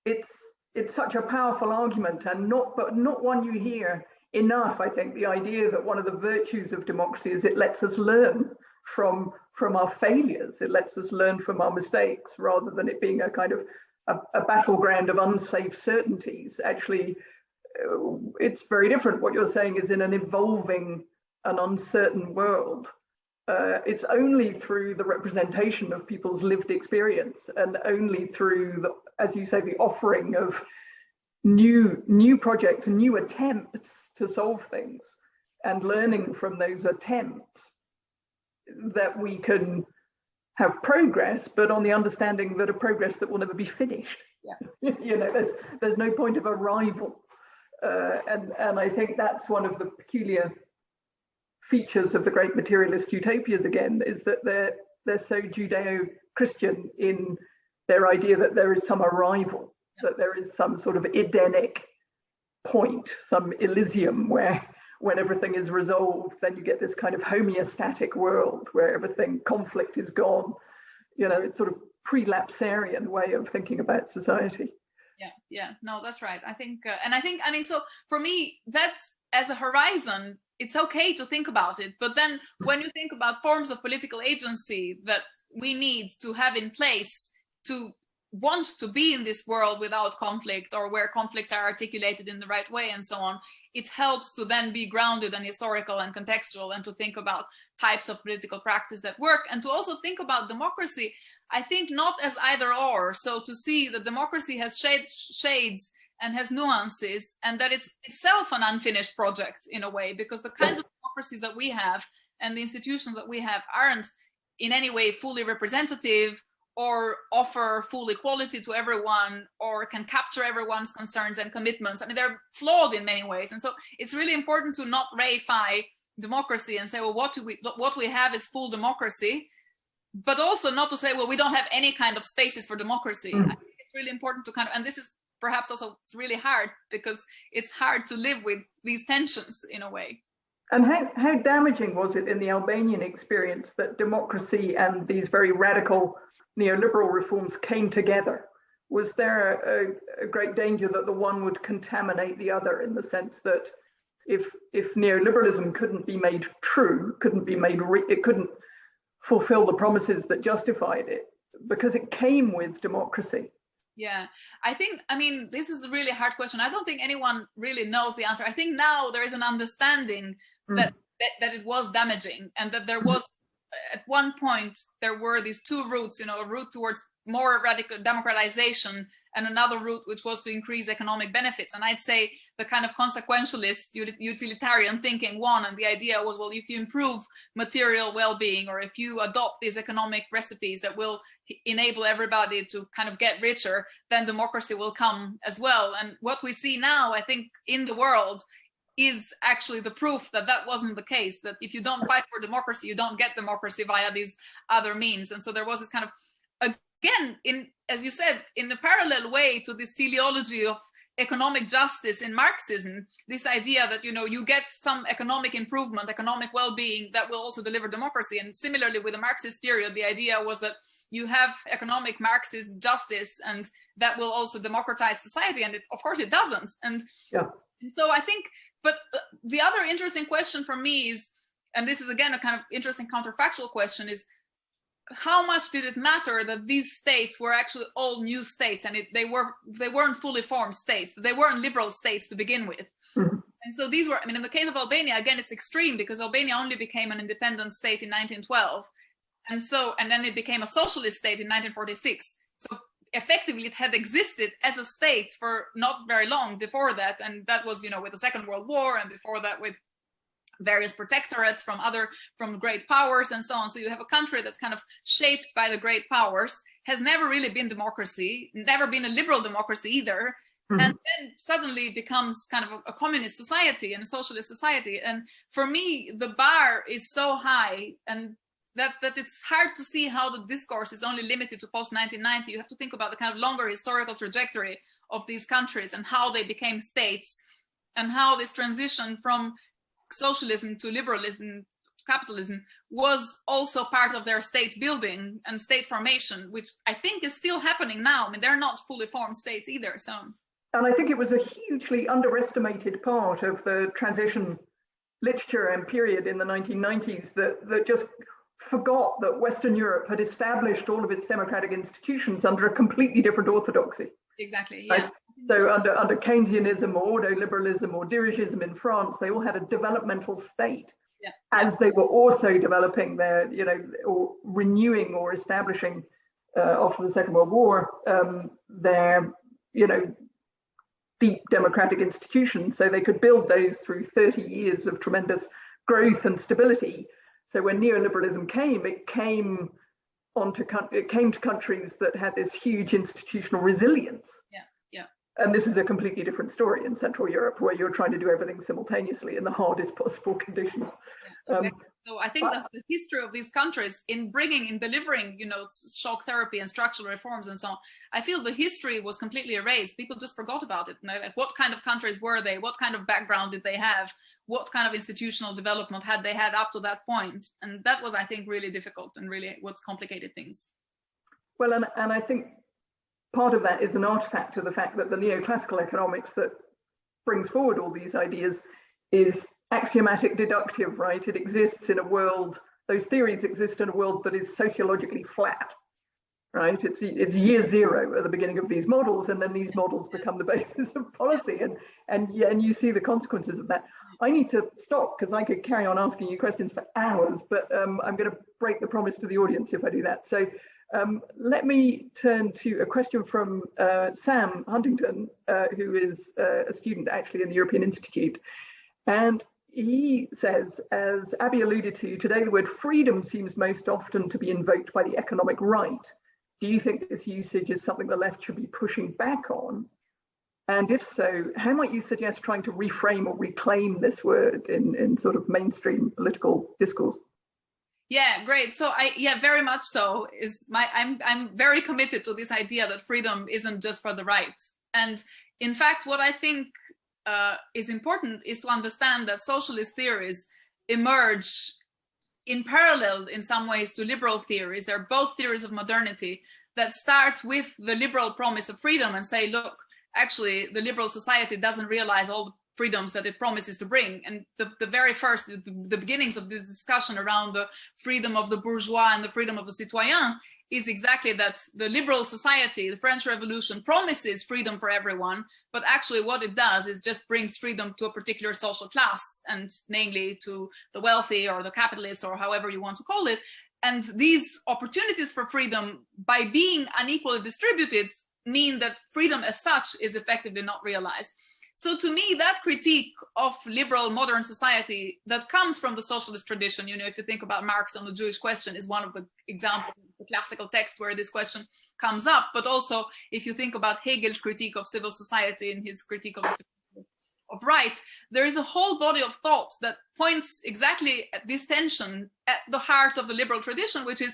it's such a powerful argument, and not one you hear enough. I think the idea that one of the virtues of democracy is it lets us learn from our failures. It lets us learn from our mistakes rather than it being a kind of a battleground of unsafe certainties. Actually, it's very different. What you're saying is in an evolving and uncertain world. It's only through the representation of people's lived experience, and only through, as you say, the offering of new projects and new attempts to solve things, and learning from those attempts, that we can have progress, but on the understanding that a progress that will never be finished. Yeah. There's no point of arrival. And I think that's one of the peculiar features of the great materialist utopias, again, is that they're so Judeo-Christian in their idea that there is some arrival, that there is some sort of Edenic point, some Elysium where when everything is resolved, then you get this kind of homeostatic world where conflict is gone. It's sort of prelapsarian way of thinking about society. Yeah, no, that's right. I think, so for me, that's, as a horizon, it's okay to think about it. But then when you think about forms of political agency that we need to have in place to want to be in this world without conflict, or where conflicts are articulated in the right way and so on, it helps to then be grounded and historical and contextual, and to think about types of political practice that work, and to also think about democracy, I think, not as either or. So to see that democracy has shades and has nuances, and that it's itself an unfinished project in a way, because the kinds of democracies that we have and the institutions that we have aren't in any way fully representative, or offer full equality to everyone, or can capture everyone's concerns and commitments. I mean, they're flawed in many ways. And so it's really important to not reify democracy and say, well, what we have is full democracy, but also not to say, well, we don't have any kind of spaces for democracy. I think it's really important to and this is perhaps also, it's really hard, because it's hard to live with these tensions in a way. And how damaging was it in the Albanian experience that democracy and these very radical neoliberal reforms came together? Was there a great danger that the one would contaminate the other, in the sense that if neoliberalism couldn't be made true, it couldn't fulfill the promises that justified it, because it came with democracy? Yeah, this is a really hard question. I don't think anyone really knows the answer. I think now there is an understanding that it was damaging, and that there was, at one point, there were these two routes, a route towards more radical democratization, and another route which was to increase economic benefits. And I'd say the kind of consequentialist utilitarian thinking won, and the idea was, well, if you improve material well-being, or if you adopt these economic recipes that will enable everybody to kind of get richer, then democracy will come as well. And what we see now, I think, in the world is actually the proof that that wasn't the case, that if you don't fight for democracy, you don't get democracy via these other means. And so there was this kind of, again, as you said, in a parallel way to this teleology of economic justice in Marxism, this idea that, you get some economic improvement, economic well-being that will also deliver democracy. And similarly with the Marxist period, the idea was that you have economic Marxist justice, and that will also democratize society. And of course it doesn't. And so I think, but the other interesting question for me is, and this is again a kind of interesting counterfactual question, is how much did it matter that these states were actually all new states, and they weren't fully formed states. They weren't liberal states to begin with. Mm-hmm. And so these were, I mean, in the case of Albania, again, it's extreme because Albania only became an independent state in 1912. And then it became a socialist state in 1946. So effectively it had existed as a state for not very long before that. And that was, you know, with the Second World War, and before that with various protectorates from great powers and so on. So you have a country that's kind of shaped by the great powers, has never really been democracy, never been a liberal democracy either. Mm-hmm. And then suddenly becomes kind of a communist society and a socialist society. And for me, the bar is so high, and that it's hard to see how the discourse is only limited to post-1990. You have to think about the kind of longer historical trajectory of these countries and how they became states, and how this transition from socialism to liberalism, capitalism, was also part of their state building and state formation, which I think is still happening now. I mean, they're not fully formed states either. So. And I think it was a hugely underestimated part of the transition literature and period in the 1990s that just forgot that Western Europe had established all of its democratic institutions under a completely different orthodoxy. Exactly, yeah. Right? So under Keynesianism or ordoliberalism or dirigism in France, they all had a developmental state, yeah, as they were also developing their, you know, or renewing or establishing after the Second World War, their, you know, deep democratic institutions, so they could build those through 30 years of tremendous growth and stability. So when neoliberalism came, it came to countries that had this huge institutional resilience. Yeah, yeah. And this is a completely different story in Central Europe, where you're trying to do everything simultaneously in the hardest possible conditions. Yeah, so I think that the history of these countries in delivering, you know, shock therapy and structural reforms and so on, I feel the history was completely erased. People just forgot about it. You know, like, what kind of countries were they? What kind of background did they have? What kind of institutional development had they had up to that point? And that was, I think, really difficult and really what complicated things. Well, and I think part of that is an artifact of the fact that the neoclassical economics that brings forward all these ideas is axiomatic deductive, right? It exists in a world, those theories exist in a world that is sociologically flat, right? It's year zero at the beginning of these models, and then these models become the basis of policy, and you see the consequences of that. I need to stop because I could carry on asking you questions for hours, but I'm going to break the promise to the audience if I do that. So let me turn to a question from Sam Huntington, who is a student actually in the European Institute. And he says, as Abby alluded to, today the word freedom seems most often to be invoked by the economic right. Do you think this usage is something the left should be pushing back on? And if so, how might you suggest trying to reframe or reclaim this word in sort of mainstream political discourse? Yeah, great. So very much so. I'm very committed to this idea that freedom isn't just for the right. And in fact, what I think is important is to understand that socialist theories emerge in parallel in some ways to liberal theories. They're both theories of modernity that start with the liberal promise of freedom and say, look, actually the liberal society doesn't realize all the freedoms that it promises to bring. And the beginnings of this discussion around the freedom of the bourgeois and the freedom of the citoyen is exactly that. The liberal society, the French Revolution, promises freedom for everyone, but actually what it does is just brings freedom to a particular social class, and namely to the wealthy or the capitalists or however you want to call it. And these opportunities for freedom, by being unequally distributed, mean that freedom as such is effectively not realized. So to me, that critique of liberal modern society that comes from the socialist tradition, you know, if you think about Marx on the Jewish question, is one of the examples, the classical text where this question comes up. But also, if you think about Hegel's critique of civil society and his critique of right, there is a whole body of thought that points exactly at this tension at the heart of the liberal tradition, which is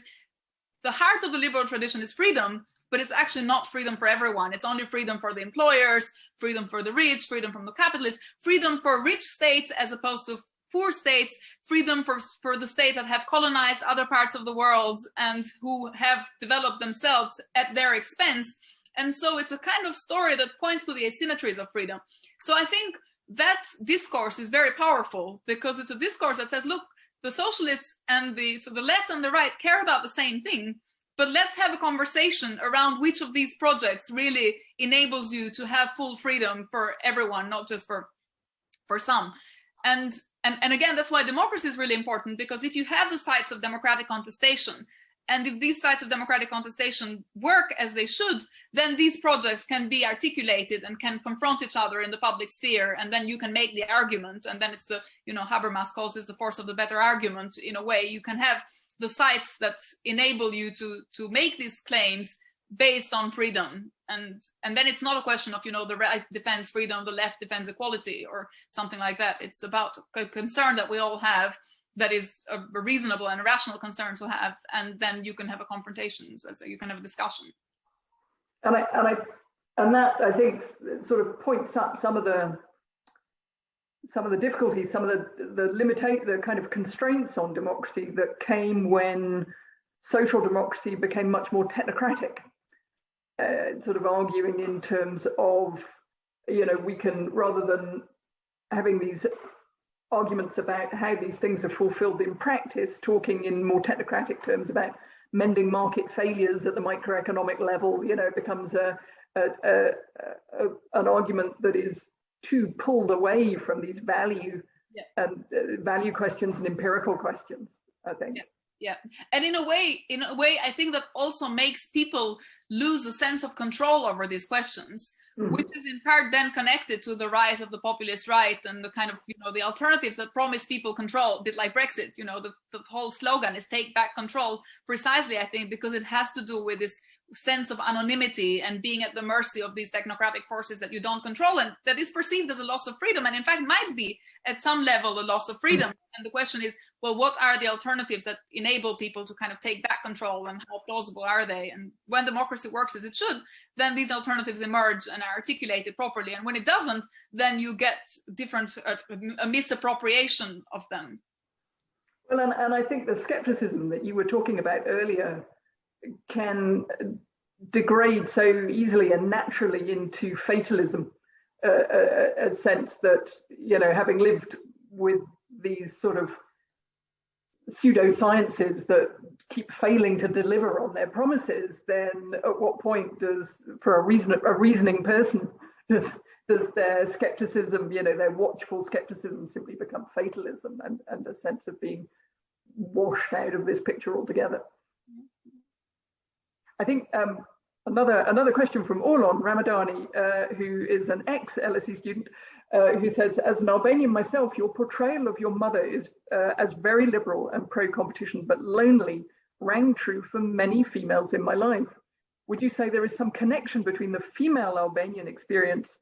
the heart of the liberal tradition is freedom, but it's actually not freedom for everyone. It's only freedom for the employers, freedom for the rich, freedom from the capitalists, freedom for rich states as opposed to poor states, freedom for the states that have colonized other parts of the world and who have developed themselves at their expense. And so it's a kind of story that points to the asymmetries of freedom. So I think that discourse is very powerful because it's a discourse that says, look, the socialists and the left and the right care about the same thing, but let's have a conversation around which of these projects really enables you to have full freedom for everyone, not just for some. And again, that's why democracy is really important, because if you have the sites of democratic contestation, and if these sites of democratic contestation work as they should, then these projects can be articulated and can confront each other in the public sphere, and then you can make the argument, and then it's the, Habermas calls this the force of the better argument. In a way, you can have the sites that enable you to make these claims based on freedom, and then it's not a question of the right defends freedom, the left defends equality, or something like that. It's about a concern that we all have, that is a reasonable and a rational concern to have, and then you can have a confrontation, so you can have a discussion. And that I think sort of points up some of the difficulties, some of the kind of constraints on democracy that came when social democracy became much more technocratic, sort of arguing in terms of, we can, rather than having these arguments about how these things are fulfilled in practice, talking in more technocratic terms about mending market failures at the microeconomic level, it becomes an argument that is too pulled away from these value questions and empirical questions, I think. Yeah. And in a way, I think that also makes people lose a sense of control over these questions, which is in part then connected to the rise of the populist right and the kind of, the alternatives that promise people control, a bit like Brexit. The whole slogan is take back control, precisely, I think, because it has to do with this sense of anonymity and being at the mercy of these technocratic forces that you don't control, and that is perceived as a loss of freedom, and in fact might be at some level a loss of freedom. And the question is, well, what are the alternatives that enable people to kind of take back control, and how plausible are they? And when democracy works as it should, then these alternatives emerge and are articulated properly, and when it doesn't, then you get different a misappropriation of them. Well, and I think the skepticism that you were talking about earlier can degrade so easily and naturally into fatalism, a sense that, having lived with these sort of pseudosciences that keep failing to deliver on their promises, then at what point does, for a reasoning person, does their skepticism, their watchful skepticism simply become fatalism and a sense of being washed out of this picture altogether? I think another question from Orlon Ramadani, who is an ex-LSE student, who says, as an Albanian myself, your portrayal of your mother is as very liberal and pro-competition, but lonely, rang true for many females in my life. Would you say there is some connection between the female Albanian experience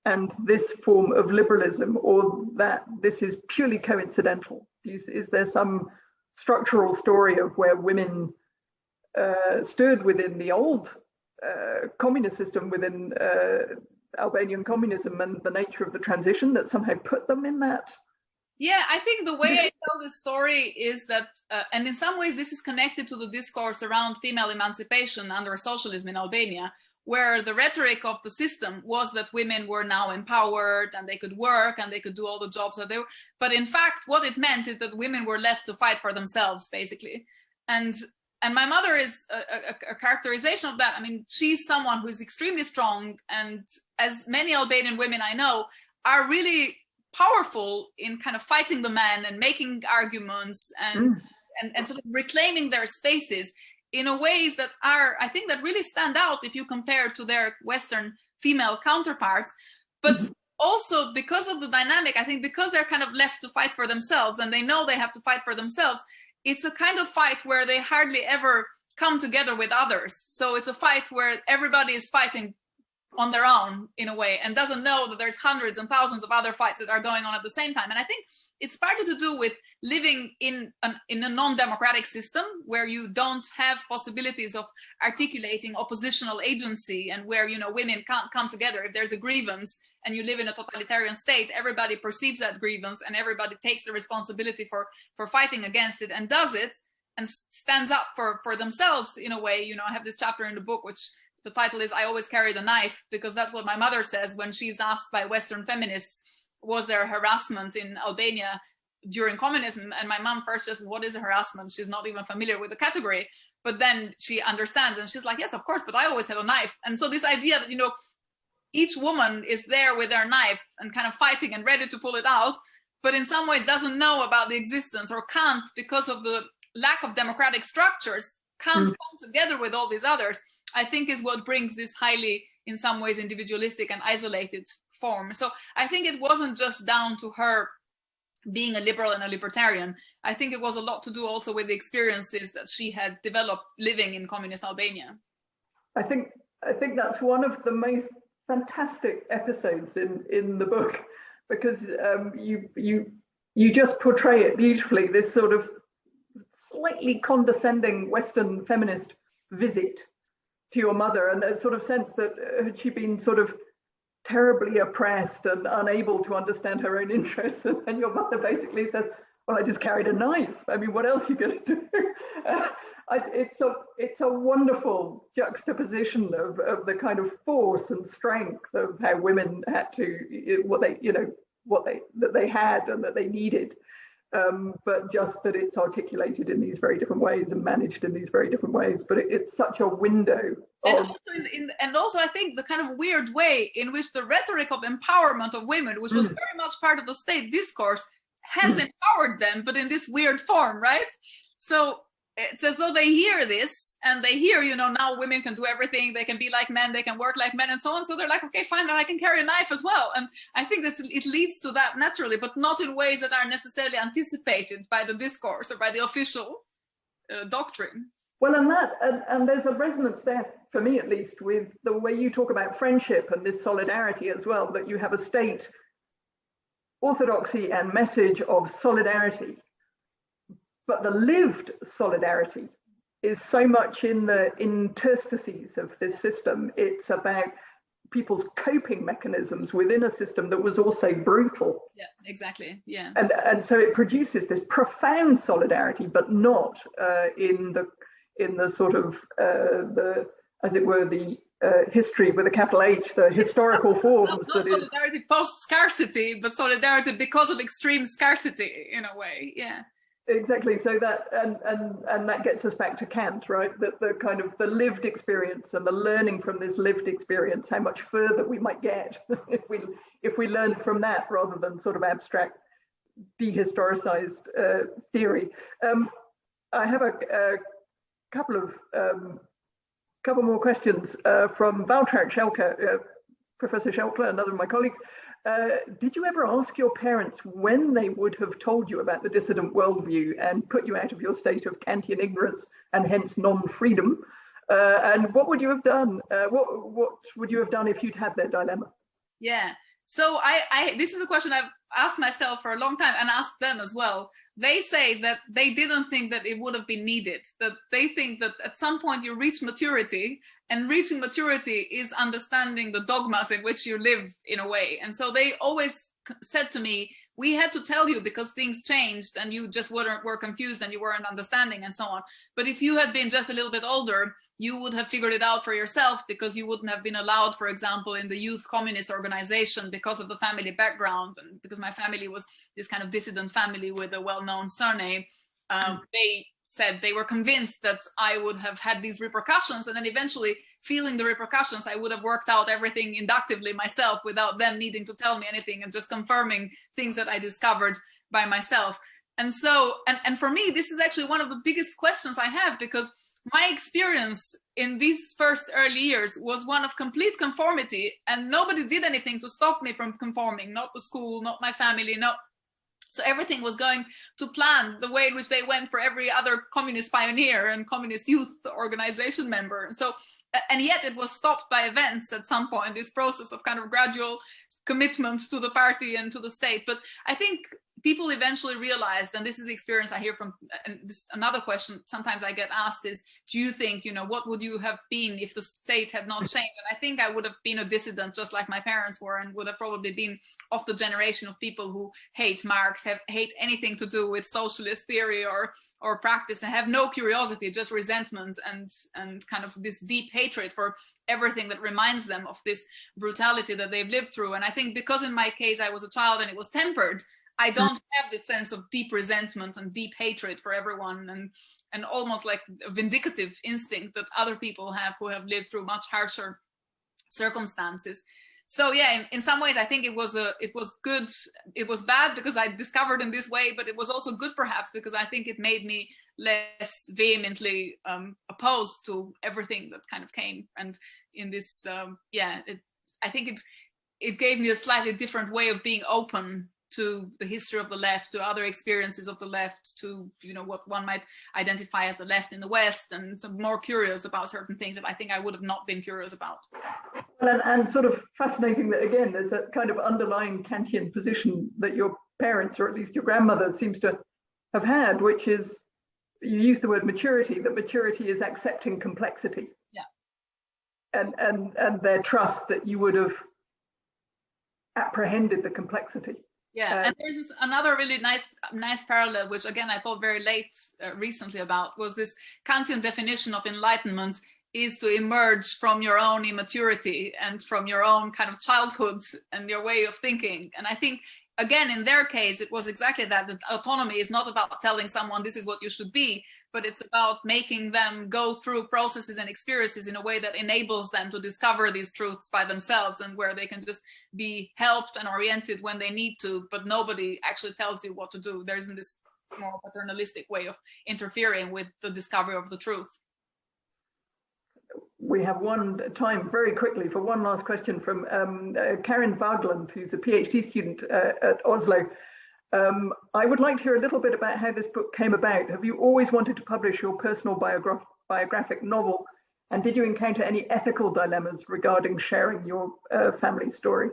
and this form of liberalism, or that this is purely coincidental? Is there some structural story of where women stood within the old communist system, within Albanian communism, and the nature of the transition that somehow put them in that? Yeah, I think the way I tell this story is that, and in some ways this is connected to the discourse around female emancipation under socialism in Albania, where the rhetoric of the system was that women were now empowered and they could work and they could do all the jobs that they were. But in fact, what it meant is that women were left to fight for themselves, basically. And my mother is a characterization of that. I mean, she's someone who is extremely strong, and as many Albanian women I know are really powerful in kind of fighting the man and making arguments and sort of reclaiming their spaces in a ways that are, I think, that really stand out if you compare to their Western female counterparts. But also because of the dynamic, I think because they're kind of left to fight for themselves and they know they have to fight for themselves, it's a kind of fight where they hardly ever come together with others. So it's a fight where everybody is fighting on their own in a way and doesn't know that there's hundreds and thousands of other fights that are going on at the same time. And I think it's partly to do with living in a non-democratic system where you don't have possibilities of articulating oppositional agency, and where, women can't come together. If there's a grievance and you live in a totalitarian state, everybody perceives that grievance and everybody takes the responsibility for fighting against it and does it and stands up for themselves in a way. I have this chapter in the book which the title is "I Always Carry the Knife," because that's what my mother says when she's asked by Western feminists, was there harassment in Albania? during communism, and my mom first just, what is a harassment? She's not even familiar with the category, but then she understands and she's like, yes, of course, but I always had a knife. And so this idea that, you know, each woman is there with their knife and kind of fighting and ready to pull it out, but in some ways doesn't know about the existence, or can't, because of the lack of democratic structures, can't come together with all these others, I think is what brings this highly, in some ways, individualistic and isolated form. So I think it wasn't just down to her being a liberal and a libertarian. I think it was a lot to do also with the experiences that she had developed living in communist Albania. I think that's one of the most fantastic episodes in the book, because you just portray it beautifully, this sort of slightly condescending Western feminist visit to your mother, and a sort of sense that had she been sort of terribly oppressed and unable to understand her own interests, and then your mother basically says, well, I just carried a knife. I mean, what else are you going to do? It's a wonderful juxtaposition of the kind of force and strength of how women had to, that they had and that they needed, but just that it's articulated in these very different ways and managed in these very different ways. But it's such a window. And also, I think the kind of weird way in which the rhetoric of empowerment of women, which was very much part of the state discourse, has empowered them, but in this weird form, right? So it's as though they hear this and they hear, you know, now women can do everything, they can be like men, they can work like men and so on. So they're like, okay, fine, then I can carry a knife as well. And I think that it leads to that naturally, but not in ways that are necessarily anticipated by the discourse or by the official doctrine. Well, and there's a resonance there, for me at least, with the way you talk about friendship and this solidarity as well, that you have a state orthodoxy and message of solidarity. But the lived solidarity is so much in the interstices of this system. It's about people's coping mechanisms within a system that was also brutal. Yeah, exactly. Yeah. And so it produces this profound solidarity, but not in the sort of as it were, the history with a capital H, the historical forms. Not solidarity post-scarcity, but solidarity because of extreme scarcity, in a way. Yeah. Exactly. So that and that gets us back to Kant, right? That the kind of the lived experience and the learning from this lived experience, how much further we might get if we learn from that rather than sort of abstract, dehistoricized theory. I have a couple more questions from Valtrac Schelke, Professor Schelke, another of my colleagues. Did you ever ask your parents when they would have told you about the dissident worldview and put you out of your state of Kantian ignorance and hence non-freedom? And what would you have done? What would you have done if you'd had their dilemma? Yeah. So I this is a question I've asked myself for a long time and asked them as well. They say that they didn't think that it would have been needed, that they think that at some point you reach maturity, and reaching maturity is understanding the dogmas in which you live in a way. And so they always said to me, we had to tell you because things changed and you just were confused and you weren't understanding and so on. But if you had been just a little bit older, you would have figured it out for yourself, because you wouldn't have been allowed, for example, in the youth communist organization because of the family background, and because my family was this kind of dissident family with a well-known surname. They said they were convinced that I would have had these repercussions, and then eventually feeling the repercussions, I would have worked out everything inductively myself without them needing to tell me anything, and just confirming things that I discovered by myself. And so, and for me, this is actually one of the biggest questions I have, because my experience in these first early years was one of complete conformity, and nobody did anything to stop me from conforming, not the school, not my family, not. So everything was going to plan the way in which they went for every other communist pioneer and communist youth organization member. So, and yet it was stopped by events at some point, this process of kind of gradual commitment to the party and to the state. But I think people eventually realized, and this is the experience I hear from, and this another question sometimes I get asked is, do you think, what would you have been if the state had not changed? And I think I would have been a dissident just like my parents were, and would have probably been of the generation of people who hate Marx, hate anything to do with socialist theory or practice, and have no curiosity, just resentment and kind of this deep hatred for everything that reminds them of this brutality that they've lived through. And I think because in my case I was a child and it was tempered, I don't have this sense of deep resentment and deep hatred for everyone, and almost like a vindicative instinct that other people have who have lived through much harsher circumstances. So yeah, in some ways, I think it was good. It was bad because I discovered in this way, but it was also good perhaps because I think it made me less vehemently opposed to everything that kind of came. And in this, I think it gave me a slightly different way of being open to the history of the left, to other experiences of the left, to what one might identify as the left in the West, and so more curious about certain things that I think I would have not been curious about. Well, and sort of fascinating that again, there's that kind of underlying Kantian position that your parents, or at least your grandmother, seems to have had, which is, you use the word maturity, that maturity is accepting complexity. Yeah. And their trust that you would have apprehended the complexity. Yeah, and there's another really nice parallel, which again I thought very late recently about, was this Kantian definition of enlightenment is to emerge from your own immaturity and from your own kind of childhood and your way of thinking. And I think, again, in their case, it was exactly that autonomy is not about telling someone this is what you should be, but it's about making them go through processes and experiences in a way that enables them to discover these truths by themselves, and where they can just be helped and oriented when they need to, but nobody actually tells you what to do. There isn't this more paternalistic way of interfering with the discovery of the truth. We have time very quickly for one last question from Karin Vagland, who's a PhD student at Oslo. I would like to hear a little bit about how this book came about. Have you always wanted to publish your personal biographic novel? And did you encounter any ethical dilemmas regarding sharing your family story?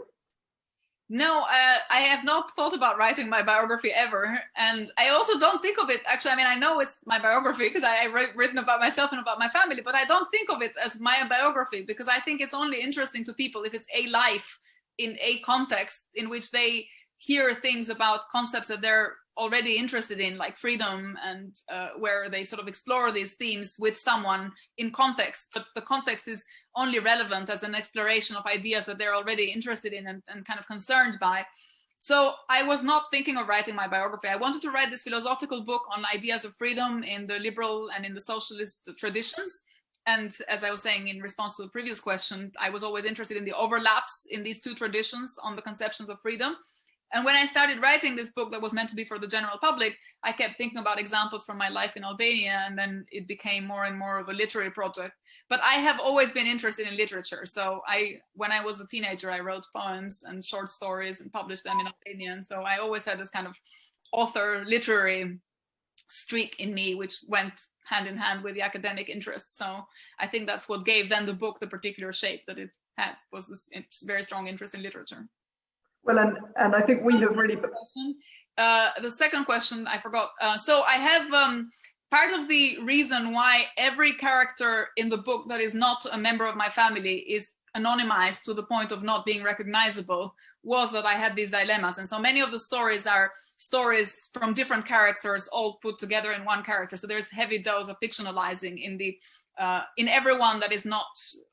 No, I have not thought about writing my biography ever. And I also don't think of it, actually, I mean, I know it's my biography because I've written about myself and about my family, but I don't think of it as my biography, because I think it's only interesting to people if it's a life in a context in which they hear things about concepts that they're already interested in, like freedom, and where they sort of explore these themes with someone in context, but the context is only relevant as an exploration of ideas that they're already interested in and kind of concerned by. So I was not thinking of writing my biography. I wanted to write this philosophical book on ideas of freedom in the liberal and in the socialist traditions. And as I was saying in response to the previous question, I was always interested in the overlaps in these two traditions on the conceptions of freedom. And when I started writing this book that was meant to be for the general public, I kept thinking about examples from my life in Albania, and then it became more and more of a literary project. But I have always been interested in literature. So when I was a teenager, I wrote poems and short stories and published them in Albanian. So I always had this kind of author literary streak in me, which went hand in hand with the academic interest. So I think that's what gave then the book the particular shape that it had, was this very strong interest in literature. Well, and I think we have really... The second question, I forgot. So I have part of the reason why every character in the book that is not a member of my family is anonymized to the point of not being recognizable was that I had these dilemmas. And so many of the stories are stories from different characters all put together in one character. So there's heavy dose of fictionalizing in everyone that is not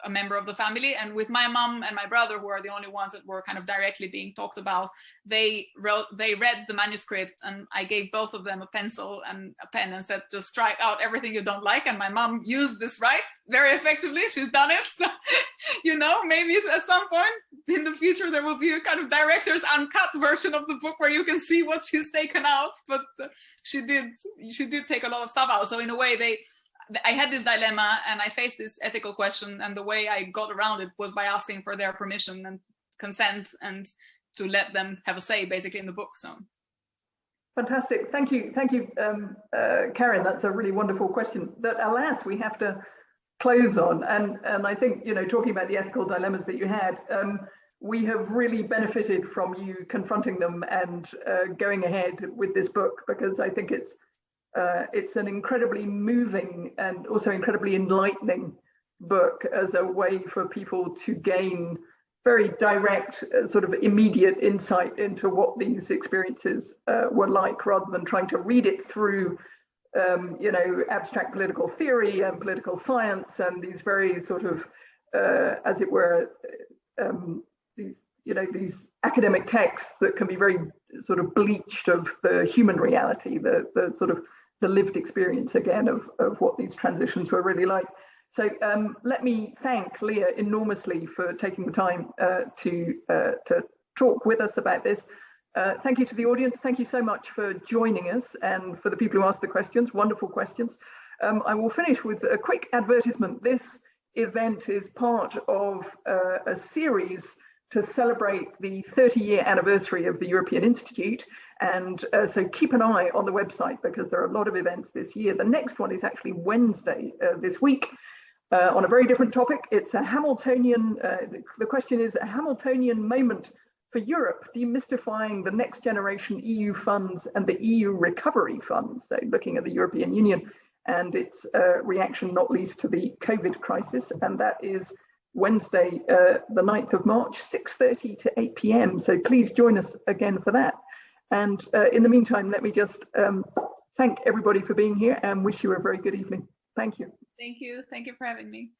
a member of the family. And with my mom and my brother, who are the only ones that were kind of directly being talked about, they read the manuscript, and I gave both of them a pencil and a pen and said, just strike out everything you don't like. And my mom used this very effectively. She's done it. So, maybe at some point in the future, there will be a kind of director's uncut version of the book where you can see what she's taken out. But she did take a lot of stuff out. So in a way, I had this dilemma and I faced this ethical question, and the way I got around it was by asking for their permission and consent, and to let them have a say basically in the book. So fantastic. Thank you, Karin. That's a really wonderful question that, alas, we have to close on. And I think, talking about the ethical dilemmas that you had, we have really benefited from you confronting them and going ahead with this book, because I think it's an incredibly moving and also incredibly enlightening book as a way for people to gain very direct, sort of immediate insight into what these experiences were like, rather than trying to read it through, abstract political theory and political science and these very sort of, as it were, these these academic texts that can be very sort of bleached of the human reality, the sort of the lived experience again of what these transitions were really like. So let me thank Lea enormously for taking the time to talk with us about this. Thank you to the audience. Thank you so much for joining us, and for the people who asked the questions, wonderful questions. I will finish with a quick advertisement. This event is part of a series to celebrate the 30-year anniversary of the European Institute. And so keep an eye on the website, because there are a lot of events this year. The next one is actually Wednesday this week on a very different topic. It's a Hamiltonian, the question is a Hamiltonian moment for Europe, demystifying the next generation EU funds and the EU recovery funds. So looking at the European Union and its reaction, not least to the COVID crisis. And that is Wednesday, the 9th of March, 6:30 to 8 p.m. So please join us again for that. And in the meantime, let me just thank everybody for being here and wish you a very good evening. Thank you. Thank you. Thank you for having me.